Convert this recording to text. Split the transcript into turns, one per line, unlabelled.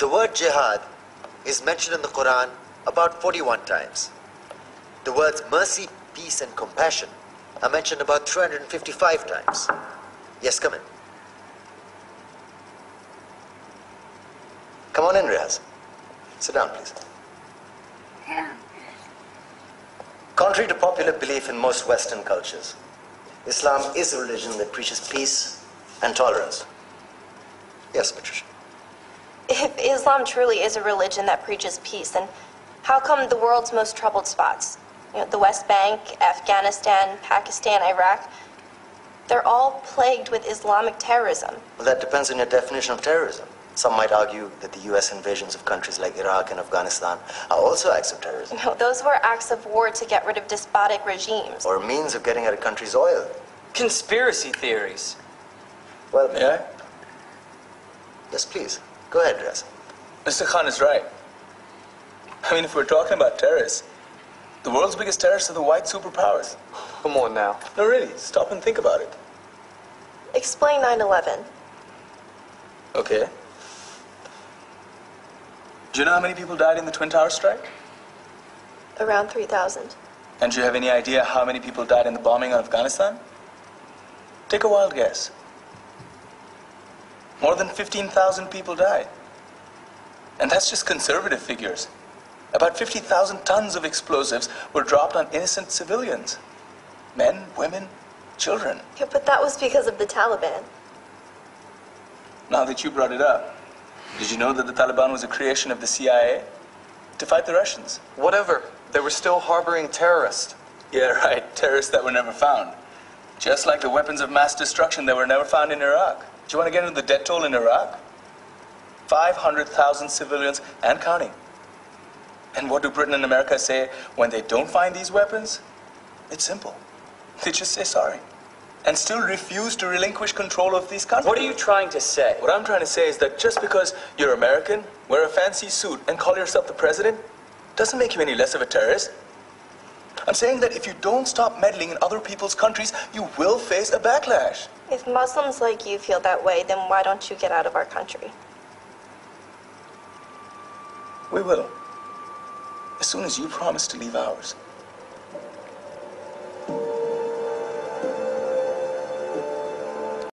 The word jihad is mentioned in the Quran about 41 times. The words mercy, peace, and compassion are mentioned about 355 times. Yes, come in. Come on in, Riaz. Sit down, please. Contrary to popular belief in most Western cultures, Islam is a religion that preaches peace and tolerance. Yes, Patricia.
If Islam truly is a religion that preaches peace, then how come the world's most troubled spots, the West Bank, Afghanistan, Pakistan, Iraq, they're all plagued with Islamic terrorism?
Well, that depends on your definition of terrorism. Some might argue that the U.S. invasions of countries like Iraq and Afghanistan are also acts of terrorism.
No, those were acts of war to get rid of despotic regimes.
Or a means of getting at a country's oil.
Conspiracy theories.
Well,
May I?
Yes, please. Go ahead, Riaz.
Mr. Khan is right. I mean, if we're talking about terrorists, the world's biggest terrorists are the white superpowers.
Come on now.
No, really, stop and think about it.
Explain 9/11.
Okay. Do you know how many people died in the Twin Towers strike?
Around 3,000.
And do you have any idea how many people died in the bombing of Afghanistan? Take a wild guess. More than 15,000 people died. And that's just conservative figures. About 50,000 tons of explosives were dropped on innocent civilians. Men, women, children.
Yeah, but that was because of the Taliban.
Now that you brought it up, did you know that the Taliban was a creation of the CIA to fight the Russians?
Whatever. They were still harboring terrorists.
Yeah, right. Terrorists that were never found. Just like the weapons of mass destruction that were never found in Iraq. Do you want to get into the death toll in Iraq? 500,000 civilians and counting. And what do Britain and America say when they don't find these weapons? It's simple. They just say sorry. And still refuse to relinquish control of these countries.
What are you trying to say?
What I'm trying to say is that just because you're American, wear a fancy suit, and call yourself the president, doesn't make you any less of a terrorist. I'm saying that if you don't stop meddling in other people's countries, you will face a backlash.
If Muslims like you feel that way, then why don't you get out of our country?
We will. As soon as you promise to leave ours.